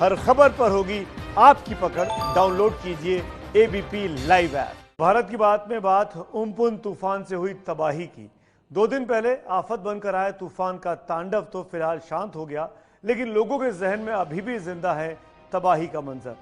हर खबर पर होगी आपकी पकड़। डाउनलोड कीजिए एबीपी लाइव ऐप। भारत की बात में बात उम्पुन तूफान से हुई तबाही की। 2 दिन पहले आफत बनकर आए तूफान का तांडव तो फिलहाल शांत हो गया, लेकिन लोगों के जहन में अभी भी जिंदा है तबाही का मंजर।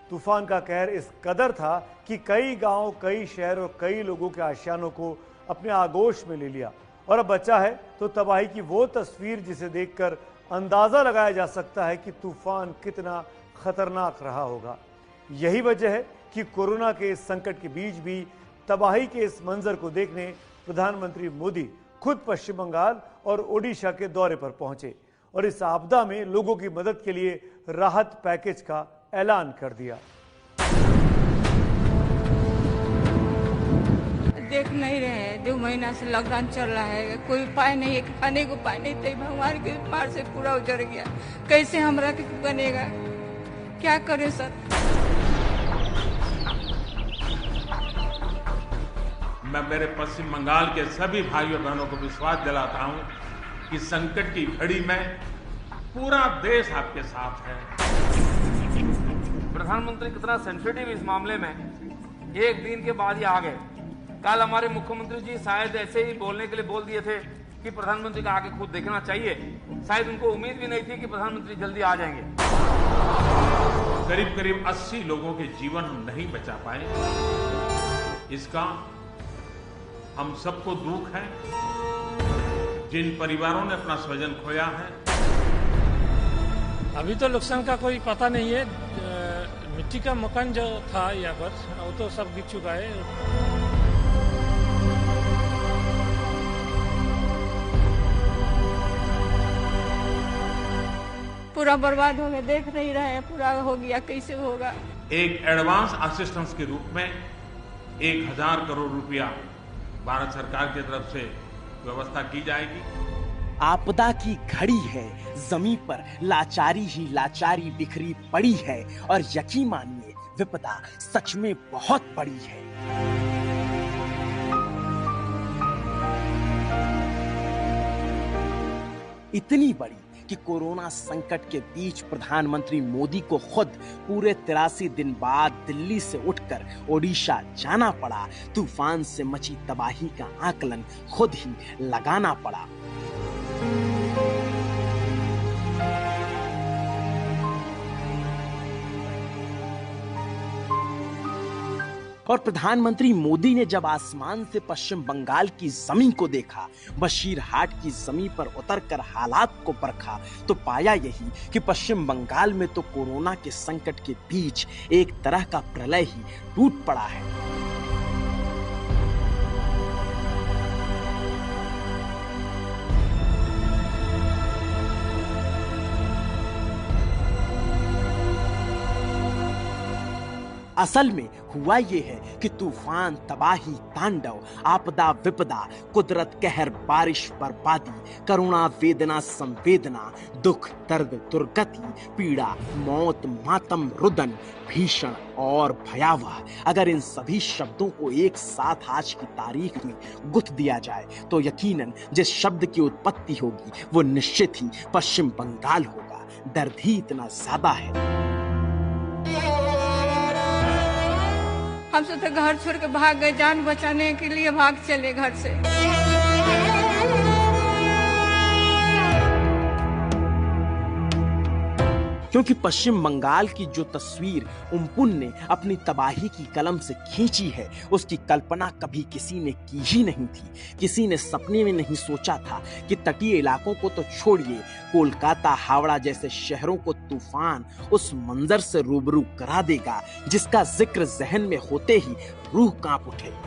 तूफान का कहर इस कदर था कि कई गांव, कई शहर और कई लोगों के आशियानों को अपने आगोश में ले लिया। और अब बचा है तो तबाही की वो तस्वीर जिसे देखकर अंदाजा लगाया जा सकता है कि तूफान कितना खतरनाक रहा होगा। यही वजह है कि कोरोना के इस संकट के बीच भी तबाही के इस मंजर को देखने प्रधानमंत्री मोदी खुद पश्चिम बंगाल और ओडिशा के दौरे पर पहुंचे और इस आपदा में लोगों की मदद के लिए राहत पैकेज का ऐलान कर दिया। देख नहीं रहे हैं, 2 महीना से लॉकडाउन चल रहा है, कोई उपाय नहीं है, खाने को उपाय नहीं थे। भगवान के मार से पूरा उजड़ गया, कैसे हमरा के बनेगा, क्या करें सर। मैं मेरे पश्चिम बंगाल के सभी भाइयों बहनों को विश्वास दिलाता हूं कि संकट की घड़ी में पूरा देश आपके साथ है। प्रधानमंत्री कितना सेंसिटिव इस मामले में, एक दिन के बाद ही आ गए। कल हमारे मुख्यमंत्री जी शायद ऐसे ही बोलने के लिए बोल दिए थे कि प्रधानमंत्री का आगे खुद देखना चाहिए। शायद उनको उम्मीद भी नहीं थी कि प्रधानमंत्री जल्दी आ जाएंगे। करीब करीब 80 लोगों के जीवन हम नहीं बचा पाए, इसका हम सबको दुख है। जिन परिवारों ने अपना स्वजन खोया है, अभी तो नुकसान का कोई पता नहीं है। मिट्टी का मकान जो था यहाँ पर वो तो सब गिर चुका है। पूरा बर्बाद हो गया, देख नहीं रहे हैं, पूरा हो गया, कैसे होगा। एक एडवांस असिस्टेंस के रूप में 1000 करोड़ रुपया भारत सरकार की तरफ से व्यवस्था की जाएगी। आपदा की घड़ी है, जमीन पर लाचारी ही लाचारी बिखरी पड़ी है और यकीन मानिए विपदा सच में बहुत बड़ी है। इतनी बड़ी कि कोरोना संकट के बीच प्रधानमंत्री मोदी को खुद पूरे 83 दिन बाद दिल्ली से उठकर ओडिशा जाना पड़ा। तूफान से मची तबाही का आकलन खुद ही लगाना पड़ा। और प्रधानमंत्री मोदी ने जब आसमान से पश्चिम बंगाल की जमीन को देखा, बशीरहाट की जमीन पर उतरकर हालात को परखा, तो पाया यही कि पश्चिम बंगाल में तो कोरोना के संकट के बीच एक तरह का प्रलय ही टूट पड़ा है। असल में हुआ ये है कि तूफान, तबाही, तांडव, आपदा, विपदा, कुदरत कहर, बारिश, बर्बादी, करुणा, वेदना, संवेदना, दुख, दर्द, दुर्गति, पीड़ा, मौत, मातम, रुदन, भीषण और भयावह, अगर इन सभी शब्दों को एक साथ आज की तारीख में गुथ दिया जाए तो यकीनन जिस शब्द की उत्पत्ति होगी वो निश्चित ही पश्चिम बंगाल होगा। दर्द ही इतना ज्यादा है। हम सब तो घर छोड़ के भाग गए, जान बचाने के लिए भाग चले घर से। क्योंकि पश्चिम बंगाल की जो तस्वीर उम्पुन ने अपनी तबाही की कलम से खींची है, उसकी कल्पना कभी किसी ने की ही नहीं थी। किसी ने सपने में नहीं सोचा था कि तटीय इलाकों को तो छोड़िए, कोलकाता, हावड़ा जैसे शहरों को तूफान उस मंजर से रूबरू करा देगा जिसका जिक्र जहन में होते ही रूह कांप उठे।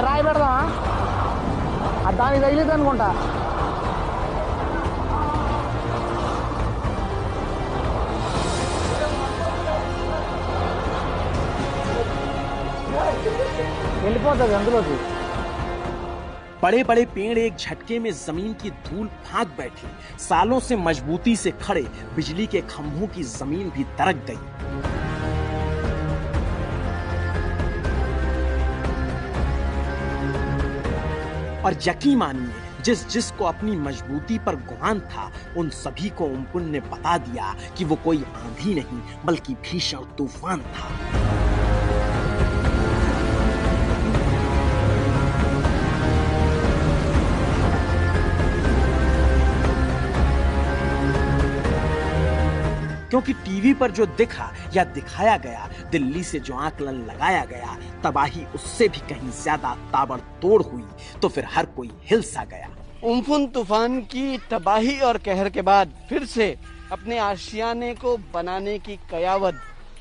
రాయి పెడదామా? దానికి తగిలిద్ది అనుకుంటా. వెళ్ళిపోతుంది అందులోకి. बड़े बड़े पेड़ एक झटके में जमीन की धूल फांक बैठे। सालों से मजबूती से खड़े बिजली के खंभों की जमीन भी दरक गई। और यकीन मानिए, जिसको अपनी मजबूती पर गुमान था, उन सभी को उम्पुन ने बता दिया कि वो कोई आंधी नहीं बल्कि भीषण तूफान था। क्योंकि टीवी पर जो दिखा या दिखाया गया, दिल्ली से जो आकलन लगाया गया, तबाही उससे भी कहीं ज्यादा ताबड़तोड़ हुई तो फिर हर कोई हिल सा गया। उम्पुन तूफान की तबाही और कहर के बाद फिर से अपने आशियाने को बनाने की कयावत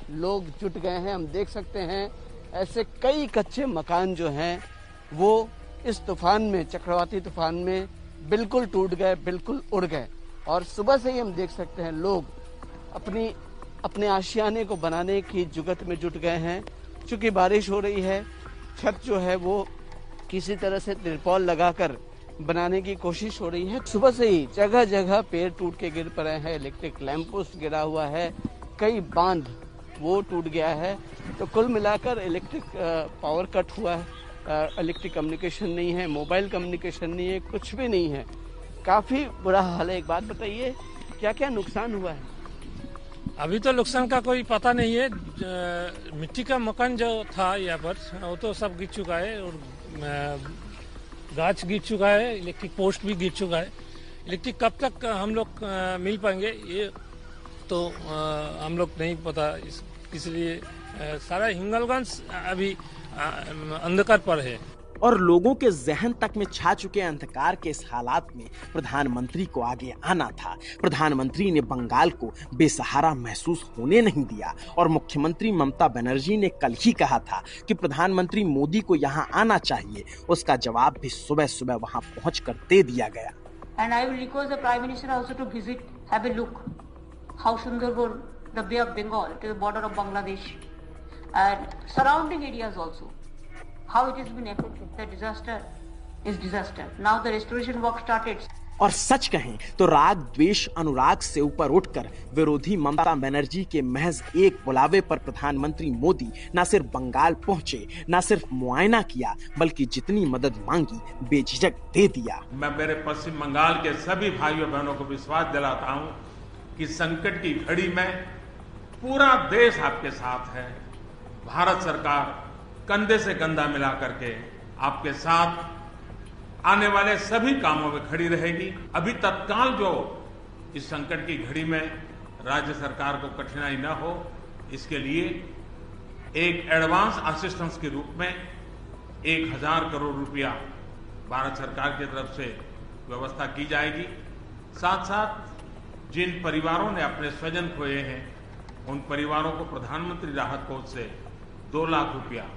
लोग जुट गए हैं। हम देख सकते हैं ऐसे कई कच्चे मकान जो हैं वो इस तूफान में, चक्रवाती तूफान में बिल्कुल टूट गए, बिल्कुल उड़ गए। और सुबह से ही हम देख सकते हैं लोग अपने आशियाने को बनाने की जुगत में जुट गए हैं। चूंकि बारिश हो रही है, छत जो है वो किसी तरह से तिरपाल लगाकर बनाने की कोशिश हो रही है। सुबह से ही जगह जगह पेड़ टूट के गिर पड़े हैं, इलेक्ट्रिक लैंप पोस्ट गिरा हुआ है, कई बांध वो टूट गया है। तो कुल मिलाकर इलेक्ट्रिक पावर कट हुआ है, इलेक्ट्रिक कम्युनिकेशन नहीं है, मोबाइल कम्युनिकेशन नहीं है, कुछ भी नहीं है। काफी बुरा हाल है। एक बात बताइए, क्या क्या नुकसान हुआ है? अभी तो नुकसान का कोई पता नहीं है। मिट्टी का मकान जो था यहाँ पर वो तो सब गिर चुका है, और गाछ गिर चुका है, इलेक्ट्रिक पोस्ट भी गिर चुका है। इलेक्ट्रिक कब तक हम लोग मिल पाएंगे ये तो हम लोग नहीं पता। इसलिए सारा हिंगलगंज अभी अंधकार पर है। और लोगों के जहन तक में छा चुके अंधकार के इस हालात में प्रधानमंत्री को आगे आना था। प्रधानमंत्री ने बंगाल को बेसहारा महसूस होने नहीं दिया। और मुख्यमंत्री ममता बनर्जी ने कल ही कहा था कि प्रधानमंत्री मोदी को यहाँ आना चाहिए। उसका जवाब भी सुबह सुबह वहाँ पहुँचकर दे दिया गया। And I will request the Prime Minister also to visit, have a look how Sundarban, the Bay of Bengal, to the border of Bangladesh, and surrounding areas also. How it has been affected. The disaster is disaster. Now the restoration work started. और सच कहें तो राग द्वेष अनुराग से ऊपर उठकर विरोधी ममता बनर्जी के महज एक बुलावे पर प्रधानमंत्री मोदी न सिर्फ बंगाल पहुंचे, न सिर्फ मुआयना किया, बल्कि जितनी मदद मांगी बेझिझक दे दिया। मैं मेरे पश्चिम बंगाल के सभी भाइयों बहनों को विश्वास दिलाता हूं कि संकट की घड़ी में पूरा देश आपके साथ है। भारत सरकार कंधे से कंधा मिला करके आपके साथ आने वाले सभी कामों में खड़ी रहेगी। अभी तत्काल जो इस संकट की घड़ी में राज्य सरकार को कठिनाई न हो, इसके लिए एक एडवांस असिस्टेंस के रूप में 1000 करोड़ रुपया भारत सरकार की तरफ से व्यवस्था की जाएगी। साथ साथ जिन परिवारों ने अपने स्वजन खोए हैं, उन परिवारों को प्रधानमंत्री राहत कोष से 2 लाख रुपया,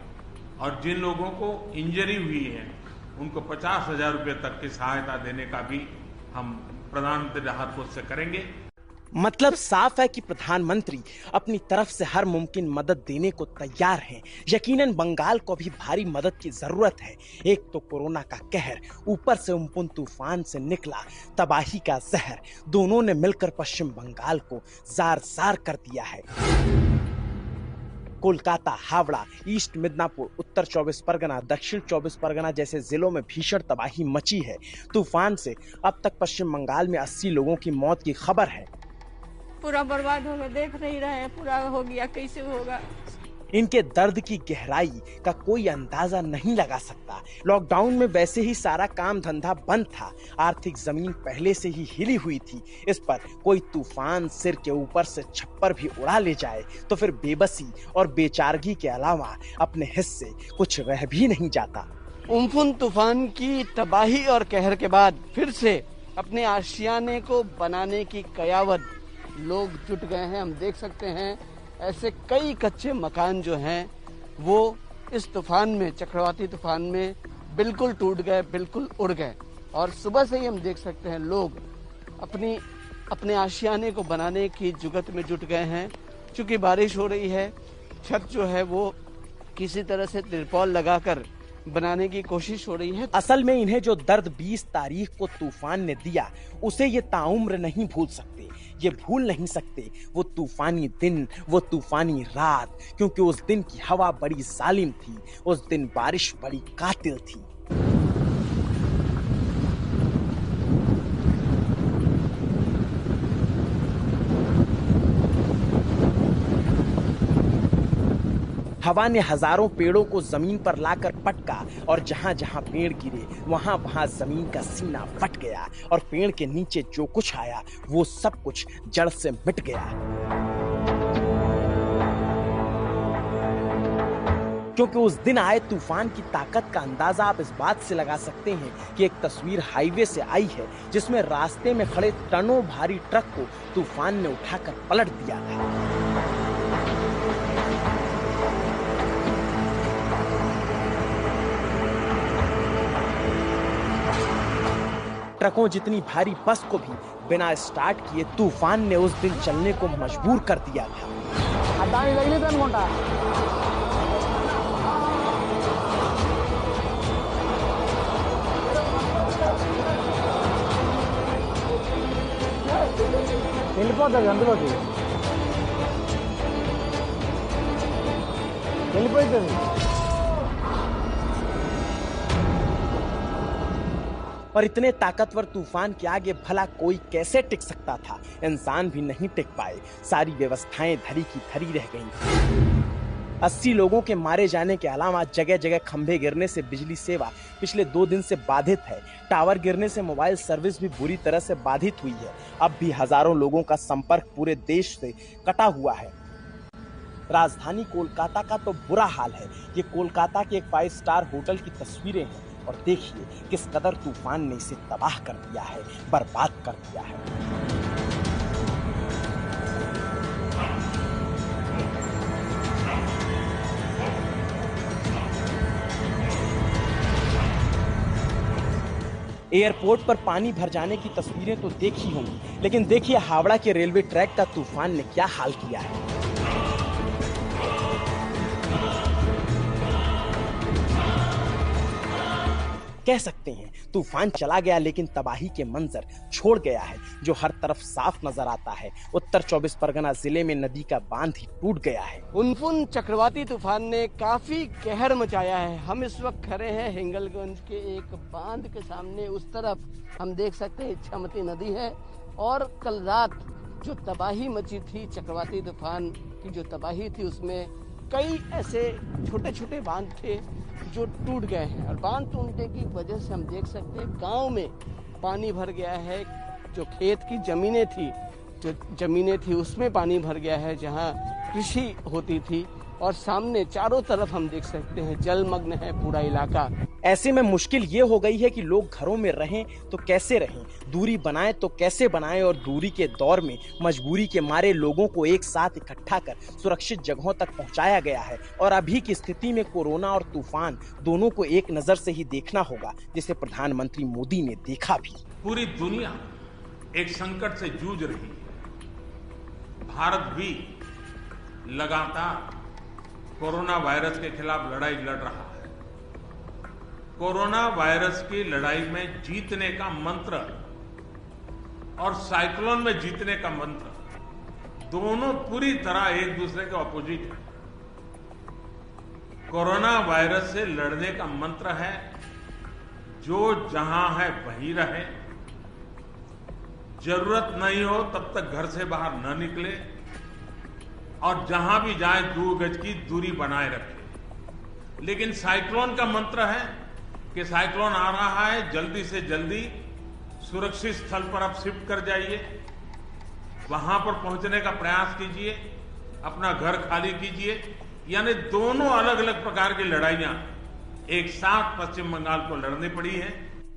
और जिन लोगों को इंजरी हुई है उनको 50,000 रुपये तक की सहायता देने का भी हम प्रधानमंत्री राहत कोष से करेंगे। मतलब साफ है कि प्रधानमंत्री अपनी तरफ से हर मुमकिन मदद देने को तैयार हैं। यकीनन बंगाल को भी भारी मदद की जरूरत है। एक तो कोरोना का कहर, ऊपर से उम्पुन तूफान से निकला तबाही का जहर, दोनों ने मिलकर पश्चिम बंगाल को जार-जार कर दिया है। कोलकाता, हावड़ा, ईस्ट मिदनापुर, उत्तर 24 परगना, दक्षिण 24 परगना जैसे जिलों में भीषण तबाही मची है। तूफान से अब तक पश्चिम बंगाल में 80 लोगों की मौत की खबर है। पूरा बर्बाद हो गया, देख नहीं रहे हैं, पूरा हो गया, कैसे होगा। इनके दर्द की गहराई का कोई अंदाजा नहीं लगा सकता। लॉकडाउन में वैसे ही सारा काम धंधा बंद था, आर्थिक जमीन पहले से ही हिली हुई थी। इस पर कोई तूफान सिर के ऊपर से छप्पर भी उड़ा ले जाए तो फिर बेबसी और बेचारगी के अलावा अपने हिस्से कुछ रह भी नहीं जाता। उम्पुन तूफान की तबाही और कहर के बाद फिर से अपने आशियाने को बनाने की कयावत लोग जुट गए हैं। हम देख सकते हैं ऐसे कई कच्चे मकान जो हैं वो इस तूफान में, चक्रवाती तूफान में बिल्कुल टूट गए, बिल्कुल उड़ गए। और सुबह से ही हम देख सकते हैं लोग अपने आशियाने को बनाने की जुगत में जुट गए हैं। चूंकि बारिश हो रही है, छत जो है वो किसी तरह से तिरपाल लगाकर बनाने की कोशिश हो रही है। असल में इन्हें जो दर्द 20 तारीख को तूफान ने दिया उसे ये ताउम्र नहीं भूल सकते। ये भूल नहीं सकते वो तूफानी दिन, वो तूफानी रात, क्योंकि उस दिन की हवा बड़ी जालिम थी, उस दिन बारिश बड़ी कातिल थी। हवा ने हजारों पेड़ों को जमीन पर लाकर पटका और जहां जहां पेड़ गिरे वहां वहां जमीन का सीना फट गया और पेड़ के नीचे जो कुछ आया वो सब कुछ जड़ से मिट गया। क्योंकि उस दिन आए तूफान की ताकत का अंदाजा आप इस बात से लगा सकते हैं कि एक तस्वीर हाईवे से आई है जिसमें रास्ते में खड़े टनों भारी ट्रक को तूफान ने उठाकर पलट दिया था। ट्रकों जितनी भारी बस को भी बिना स्टार्ट किए तूफान ने उस दिन चलने को मजबूर कर दिया था। వెళ్ళిపోతుంది అందులోకి వెళ్ళిపోతుంది। और इतने ताकतवर तूफान के आगे भला कोई कैसे टिक सकता था? इंसान भी नहीं टिक पाए, सारी व्यवस्थाएं धरी की धरी रह गईं। 80 लोगों के मारे जाने के अलावा जगह जगह खंभे गिरने से बिजली सेवा पिछले 2 दिन से बाधित है। टावर गिरने से मोबाइल सर्विस भी बुरी तरह से बाधित हुई है। अब भी हजारों लोगों का संपर्क पूरे देश से कटा हुआ है। राजधानी कोलकाता का तो बुरा हाल है। ये कोलकाता के एक 5 स्टार होटल की तस्वीरें हैं और देखिए किस कदर तूफान ने इसे तबाह कर दिया है, बर्बाद कर दिया है। एयरपोर्ट पर पानी भर जाने की तस्वीरें तो देखी होंगी, लेकिन देखिए हावड़ा के रेलवे ट्रैक का तूफान ने क्या हाल किया है। कह सकते हैं तूफान चला गया लेकिन तबाही के मंजर छोड़ गया है जो हर तरफ साफ नजर आता है। उत्तर 24 परगना जिले में नदी का बांध ही टूट गया है। उम्पुन चक्रवाती तूफान ने काफी कहर मचाया है। हम इस वक्त खड़े हैं हिंगलगंज के एक बांध के सामने। उस तरफ हम देख सकते हैं इच्छामती नदी है और कल रात जो तबाही मची थी, चक्रवाती तूफान की जो तबाही थी, उसमें कई ऐसे छोटे छोटे बांध थे जो टूट गए हैं और बांध टूटने की वजह से हम देख सकते हैं गांव में पानी भर गया है। जो खेत की जमीनें थी उसमें पानी भर गया है जहां कृषि होती थी और सामने चारों तरफ हम देख सकते हैं जलमग्न है पूरा इलाका। ऐसे में मुश्किल ये हो गई है कि लोग घरों में रहें तो कैसे रहें, दूरी बनाएं तो कैसे बनाएं और दूरी के दौर में मजबूरी के मारे लोगों को एक साथ इकट्ठा कर सुरक्षित जगहों तक पहुंचाया गया है। और अभी की स्थिति में कोरोना और तूफान दोनों को एक नजर से ही देखना होगा, जिसे प्रधानमंत्री मोदी ने देखा भी। पूरी दुनिया एक संकट से जूझ रही है, भारत भी लगातार कोरोना वायरस के खिलाफ लड़ाई लड़ रहा है। कोरोना वायरस की लड़ाई में जीतने का मंत्र और साइक्लोन में जीतने का मंत्र दोनों पूरी तरह एक दूसरे के ऑपोजिट है। कोरोना वायरस से लड़ने का मंत्र है जो जहां है वहीं रहे, जरूरत नहीं हो तब तक घर से बाहर न निकले और जहां भी जाए 2 गज की दूरी बनाए रखें। लेकिन साइक्लोन का मंत्र है कि साइक्लोन आ रहा है, जल्दी से जल्दी सुरक्षित स्थल पर आप शिफ्ट कर जाइए, वहां पर पहुंचने का प्रयास कीजिए, अपना घर खाली कीजिए। यानी दोनों अलग अलग प्रकार की लड़ाइयां एक साथ पश्चिम बंगाल को लड़नी पड़ी है।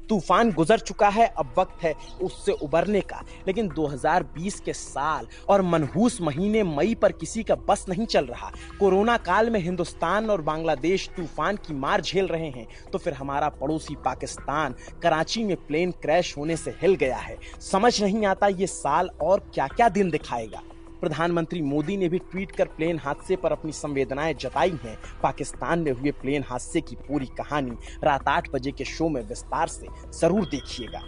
तूफान गुजर चुका है, अब वक्त है उससे उबरने का। लेकिन 2020 के साल और मनहूस महीने मई पर किसी का बस नहीं चल रहा। कोरोना काल में हिंदुस्तान और बांग्लादेश तूफान की मार झेल रहे हैं, तो फिर हमारा पड़ोसी पाकिस्तान कराची में प्लेन क्रैश होने से हिल गया है। समझ नहीं आता ये साल और क्या क्या दिन दिखाएगा। प्रधानमंत्री मोदी ने भी ट्वीट कर प्लेन हादसे पर अपनी संवेदनाएं जताई हैं। पाकिस्तान में हुए प्लेन हादसे की पूरी कहानी रात 8 बजे के शो में विस्तार से जरूर देखिएगा।